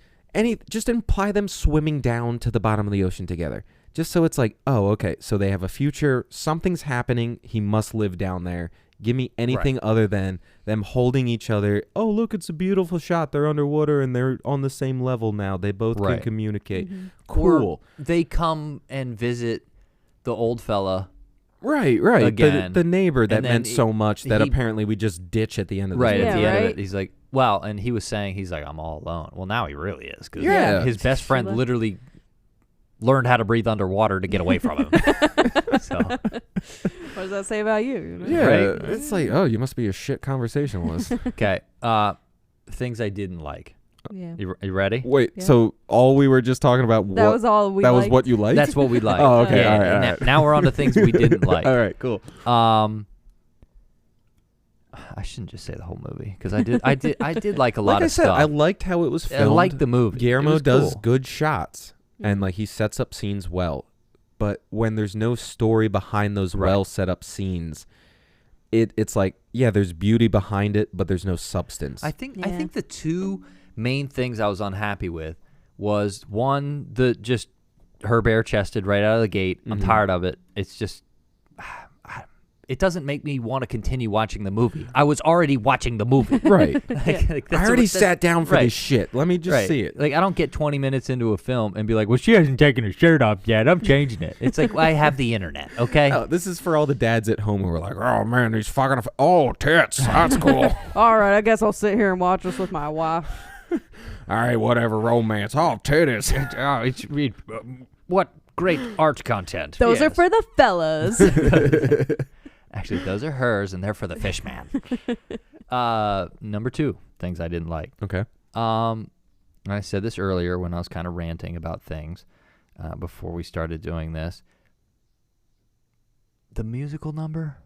just imply them swimming down to the bottom of the ocean together. Just so it's like, oh, okay, so they have a future, something's happening, he must live down there. Give me anything other than them holding each other. Oh, look, it's a beautiful shot. They're underwater and they're on the same level now. They both can
Right.
communicate.
Mm-hmm.
Cool.
They come and visit the old fella.
Right.
Again.
The neighbor that
And then
meant so much that
he-
apparently we just ditch at the end of the
Right
movie.
at the
Yeah,
end of
right.
it, he's like, "Wow!" And he was saying, "He's like, I'm all alone." Well, now he really is because
Yeah.
his best friend
Left.
literally learned how to breathe underwater to get away from him. So
What does that say about you? you know?
Yeah,
Right.
it's like, oh, you must be a shit conversationalist.
okay, things I didn't like.
Yeah.
You ready?
Wait,
Yeah.
so all we were just talking about
That
what
was all we
that was
liked.
what you liked?
That's what we like.
Oh, okay,
Yeah,
all right,
and
all right.
Now we're on to things we didn't like.
All right, cool.
I shouldn't just say the whole movie because I did like a lot
Like I
of
said,
stuff.
I liked how it was
I
filmed.
liked the movie. It
Guillermo
was
does
cool.
good shots and
Mhm.
like he sets up scenes well. But when there's no story behind those
Right.
well set up scenes, it's like, yeah, there's beauty behind it, but there's no substance.
I think
Yeah.
the two main things I was unhappy with was one, the just her bare chested right out of the gate. I'm
Mhm.
tired of it. It's just it doesn't make me want to continue watching the movie. I was already watching the movie.
right.
Like,
I already sat down for
right.
this shit. Let me just
right.
see it.
Like I don't get 20 minutes into a film and be like, "Well, she hasn't taken her shirt off yet. I'm changing it." It's like, well, I have the internet, okay?
Oh, this is for all the dads at home who are like, oh man, he's fucking. Oh, tits. That's cool.
All right, I guess I'll sit here and watch this with my wife.
All right, whatever. Romance. Oh, titties.
What great art content.
Those are
Yes.
for the fellas.
Actually, those are hers, and they're for the fish man. Number two, things I didn't like.
Okay.
I said this earlier when I was kind of ranting about things before we started doing this. The musical number?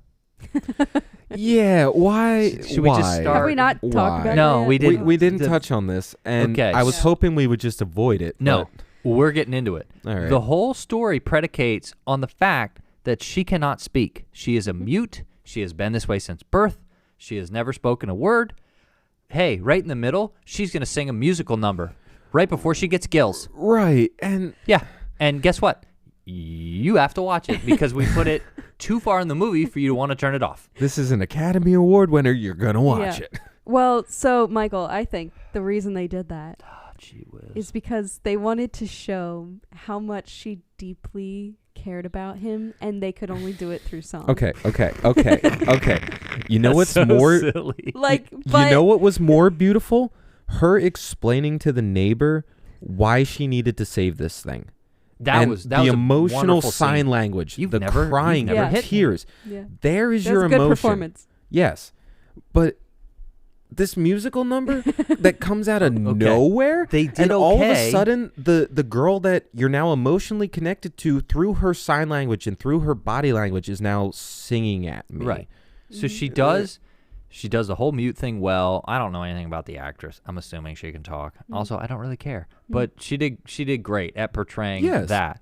Yeah. Why?
Should we
why?
just start-
Have we not
Why?
talked about
No,
it yet?
we
We,
didn't.
we didn't
The-
touch on this, and
Okay.
I was
Yeah.
hoping we would just avoid it.
No, we're getting into it.
All right.
The whole story predicates on the fact that she cannot speak. She is a mute. She has been this way since birth. She has never spoken a word. Hey, right in the middle, she's going to sing a musical number right before she gets gills.
Right, and
Yeah. And guess what? you have to watch it because we put it too far in the movie for you to want to turn it off.
This is an Academy Award winner. You're gonna watch
Yeah.
it.
Well, so Michael, I think the reason they did that
Oh, gee whiz.
is because they wanted to show how much she deeply cared about him, and they could only do it through song.
Okay. You know what's
so
more?
silly.
Like,
You
but
know what was more beautiful? Her explaining to the neighbor why she needed to save this thing.
That
and
was
the
a
emotional
wonderful
sign
scene.
language,
You've
the
never
crying,
never
the
hit me.
tears.
yeah,
There is
that's
your
a good
emotion.
performance.
Yes, but this musical number that comes out of nowhere,
They did
and all of a
okay.
sudden the girl that you're now emotionally connected to through her sign language and through her body language is now singing at me.
Right. So she does the whole mute thing well. I don't know anything about the actress. I'm assuming she can talk. Also, I don't really care. But she did great at portraying
Yes.
that.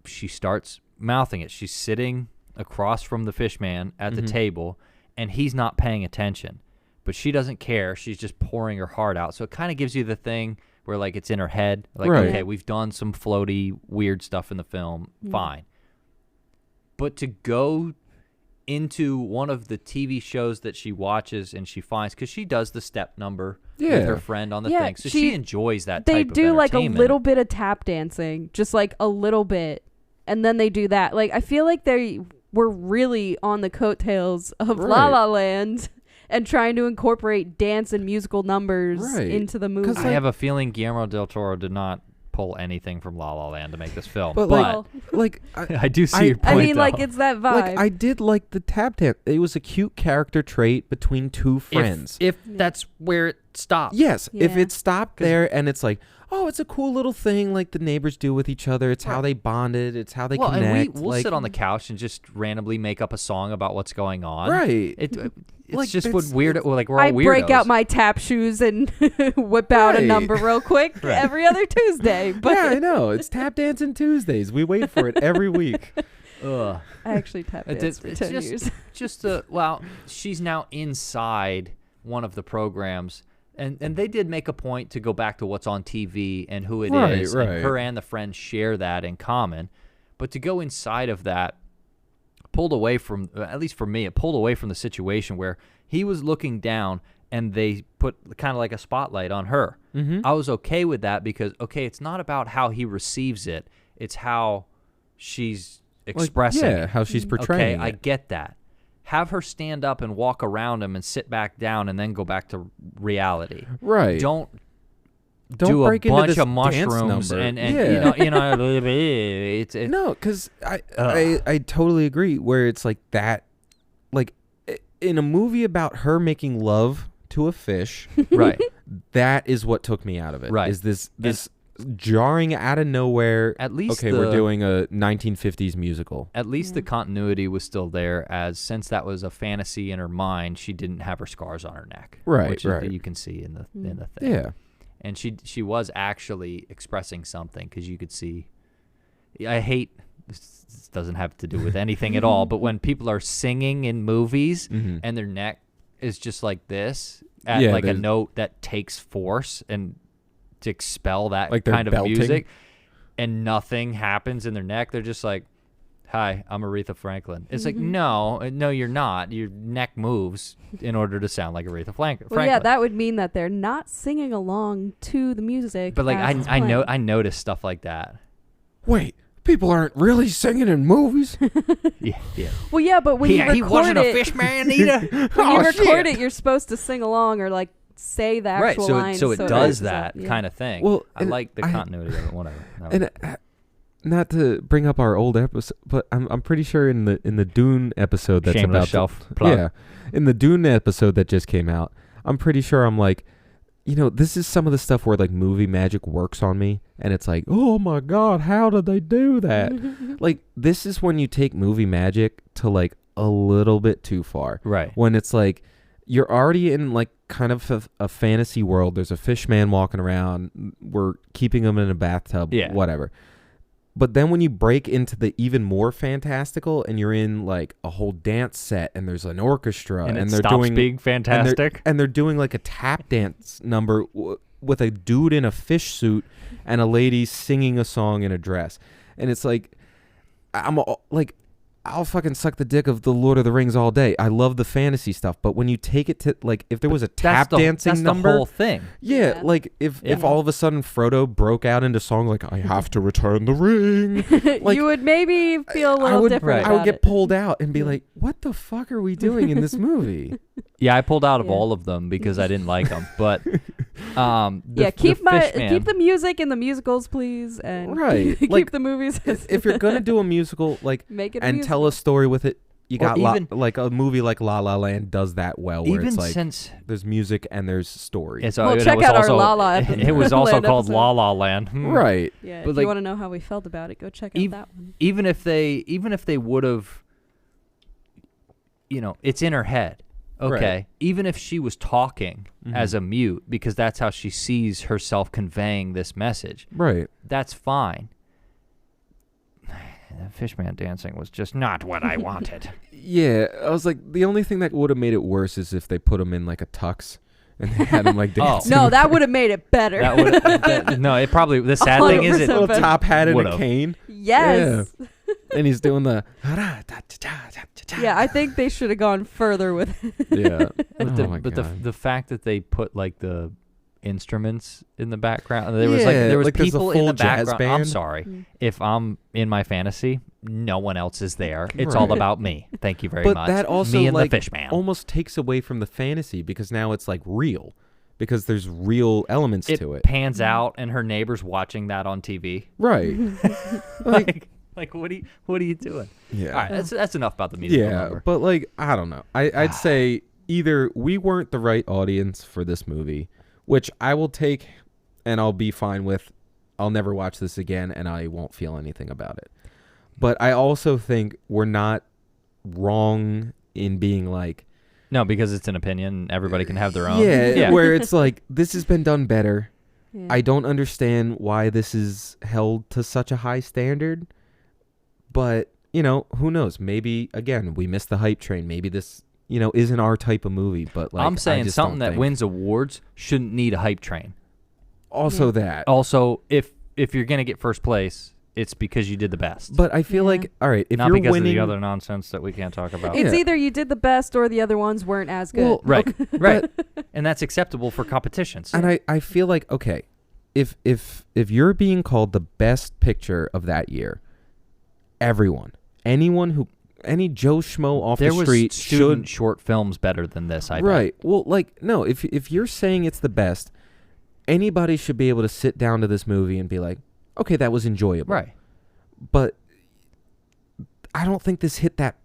She starts mouthing it. She's sitting across from the fish man at the table, and he's not paying attention. But she doesn't care. She's just pouring her heart out. So it kind of gives you the thing where, like, it's in her head. Like,
Right.
okay, we've done some floaty, weird stuff in the film. Fine. But to go into one of the TV shows that she watches and she finds, because she does the step number with
Yeah.
her friend on the
Yeah,
thing. So she enjoys that
They
type of
do like a
entertainment.
little bit of tap dancing, just like a little bit, and then they do that. Like, I feel like they were really on the coattails of La
Right.
La Land and trying to incorporate dance and musical numbers
Right.
into the movie.
'Cause,
I have a feeling Guillermo del Toro did not pull anything from La La Land to make this film.
But,
But,
like
I do see
I-
your point,
I mean, like,
though.
it's that vibe.
like I did like the tap dance. It was a cute character trait between two friends.
If that's where it stops.
Yes, if
Yeah.
it stopped there and it's like, oh, it's a cool little thing like the neighbors do with each other. It's how they bonded. It's how they
Well,
connect.
and we'll
like,
sit on the couch and just randomly make up a song about what's going on.
right.
It's
Like,
just
it's-
what weird. Like we're all
I
weirdos.
break out my tap shoes and whip out a
Right.
number real quick
Right.
every other Tuesday. But
yeah, I know. It's tap dancing Tuesdays. We wait for it every week.
Ugh.
I actually tap danced for 10 years.
Just well, she's now inside one of the programs, and they did make a point to go back to what's on TV and who it is.
Right, right.
And her and the friend share that in common, but to go inside of that pulled away from, at least for me, it pulled away from the situation where he was looking down and they put kind of like a spotlight on her.
Mm-hmm.
I was okay with that because, okay, it's not about how he receives it. It's how she's expressing
yeah,
it.
how she's
Mm.
portraying
Okay, I
it.
get that. Have her stand up and walk around him and sit back down and then go back to reality.
Right.
Don't
Don't
do
break
a
into
bunch
this
of
dance
mushrooms
number.
and
Yeah.
you know it's
No, because I
Ugh.
totally agree. Where it's like that, like in a movie about her making love to a fish,
right.
that is what took me out of it.
Right.
Is this jarring out of nowhere?
At least
okay, we're doing a 1950s musical.
At least the
Yeah.
continuity was still there, as since that was a fantasy in her mind, she didn't have her scars on her neck,
Right,
Which
right.
Is, you can see in the thing.
Yeah.
And she was actually expressing something because you could see. I hate this doesn't have to do with anything at all, but when people are singing in movies
Mhm.
and their neck is just like this at
Yeah,
like a
there's-
note that takes force and to expel that
Like they're
kind of
belting?
music, and nothing happens in their neck, they're just like, "Hi, I'm Aretha Franklin." It's like, no, you're not. Your neck moves in order to sound like Aretha Franklin.
Well, yeah, that would mean that they're not singing along to the music.
But like
as it's
I know
playing.
I noticed stuff like that.
Wait, people aren't really singing in movies.
Yeah, yeah.
Well, yeah, but when you
he
record
wasn't
it,
a fish man either.
when you
Oh,
record
shit.
it, you're supposed to sing along or like say the
Right,
actual
so
lines.
it does
matches
that
up. Yeah.
kind of thing.
Well,
I
and
like the
I-
continuity of it. Whatever. No.
And not to bring up our old episode, but I'm pretty sure in the Dune episode that's
Shameless
about to-
shelf plug.
yeah, in the Dune episode that just came out, I'm pretty sure I'm like, this is some of the stuff where like movie magic works on me, and it's like, oh my god, how did they do that? Like this is when you take movie magic to like a little bit too far.
Right.
When it's like you're already in like kind of a fantasy world. There's a fish man walking around. We're keeping him in a bathtub.
Yeah.
Whatever. But then when you break into the even more fantastical and you're in like a whole dance set and there's an orchestra
And,
and
it
they're
stops
doing
being fantastic.
and they're doing like a tap dance number with a dude in a fish suit and a lady singing a song in a dress. and it's like I'll fucking suck the dick of the Lord of the Rings all day. I love the fantasy stuff, but when you take it to like, if there was a tap dancing number,
the whole thing.
yeah, like if all of a sudden Frodo broke out into song like I have to return the ring, like,
you would maybe feel a little different.
I would
about
get
it.
pulled out and be like, what the fuck are we doing in this movie?
Yeah, I pulled out of
Yeah.
all of them because I didn't like them. But
keep
Fishman-
the music in the musicals, please, and
Right,
keep
like,
the movies.
if you're gonna do a musical, like,
Make it a
and
musical.
tell a story with it, you
Or
got
even-
like a movie like La La Land does that well, where
even
it's like
since
there's music and there's story.
it's
Well,
it
check
was
out our
also,
La La episode.
It was also
Land
called
episode.
La La Land.
Right.
Yeah,
But
if
like-
you want to know how we felt about it, go check out that one.
Even if they would have, it's in her head. Okay.
Right.
Even if she was talking as a mute, because that's how she sees herself conveying this message,
Right.
that's fine. The Fishman dancing was just not what I wanted.
Yeah, I was like, the only thing that would have made it worse is if they put him in like a tux and they had him like dancing.
No, that would have made it better.
That would no, it probably the sad thing is it
100%
little top hat and a
Would've.
cane.
yes.
And he's doing the
Yeah, I think they should have gone further with it.
yeah.
but,
Oh my
the
God.
the fact that they put like the instruments in the background, there was
like there's a
people in
full
the
jazz
background. I'm
band.
sorry,
Mm.
if I'm in my fantasy, no one else is there. It's all
Right.
about me. Thank you very
But
much.
that also
me and
like
the Fishman.
almost takes away from the fantasy because now it's like real, because there's real elements
It
to it.
pans out, and her neighbor's watching that on TV.
Right. like
Like what are you doing?
yeah.
All right, that's enough about the musical
Yeah,
number.
but like I don't know. I'd say either we weren't the right audience for this movie, which I will take and I'll be fine with. I'll never watch this again and I won't feel anything about it. But I also think we're not wrong in being like,
No, because it's an opinion. Everybody can have their own.
yeah, where it's like this has been done better.
Yeah.
I don't understand why this is held to such a high standard. But, who knows? Maybe, again, we missed the hype train. Maybe this, isn't our type of movie. But like,
I'm
I
saying
just
something
don't
that
think.
wins awards shouldn't need a hype train.
Also that.
Also, if you're gonna get first place, it's because you did the best.
But I feel
Yeah.
like, all right, if
not
you're
because
winning,
of the other nonsense that we can't talk about.
It's
Yeah.
either you did the best or the other ones weren't as good.
Well,
Right,
okay,
right, and that's acceptable for competitions.
and I feel like, okay, if you're being called the best picture of that year, any Joe Schmo off
there
the
was
street
student
should
short films better than this. I bet.
right. Well, like no, if you're saying it's the best, anybody should be able to sit down to this movie and be like, okay, that was enjoyable.
Right.
But I don't think this hit that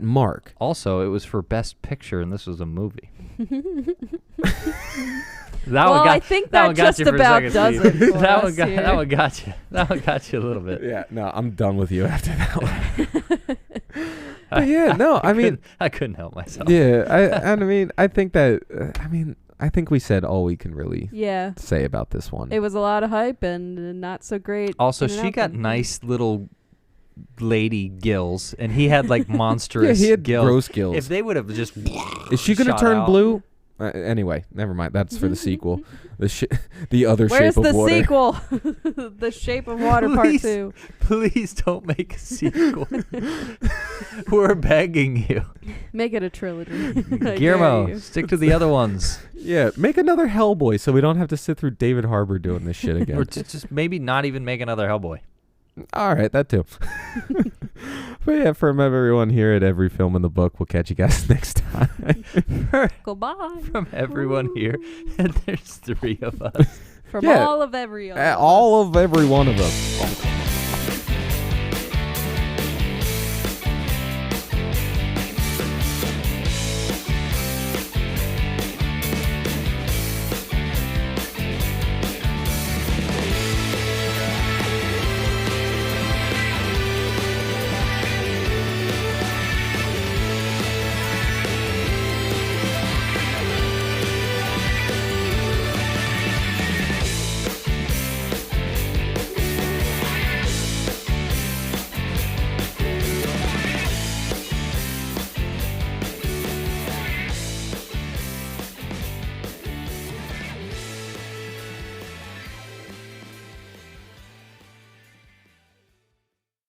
mark.
Also, it was for best picture, and this was a movie.
Well, I think that just about does it for
that
us
one
here.
that one got you. That one got you a little bit.
Yeah, no, I'm done with you after that one. But yeah, no, I mean,
I couldn't help myself.
yeah, I mean, I think that, I think we said all we can really
Yeah.
say about this one.
It was a lot of hype and not so great.
Also,
in and
she
out
got
then.
nice little lady gills, and he had like
yeah,
monstrous
he had
gills.
gross gills.
If they would have just
Is she gonna
shot
turn
out.
blue? Anyway, never mind. That's for the sequel. The other
Where's
Shape
the
of Water.
sequel? The Shape of Water Part
Please.
2.
Please don't make a sequel. We're begging you,
Make it a trilogy. I dare
Guillermo.
you.
Stick to the other ones,
Yeah, make another Hellboy so we don't have to sit through David Harbour doing this shit again.
or just maybe not even make another Hellboy.
All right, that too. But yeah, from everyone here at Every Film in the Book, we'll catch you guys next time.
Goodbye.
From everyone here, and there's 3 of us.
From
Yeah.
all of every.
All of every one of us.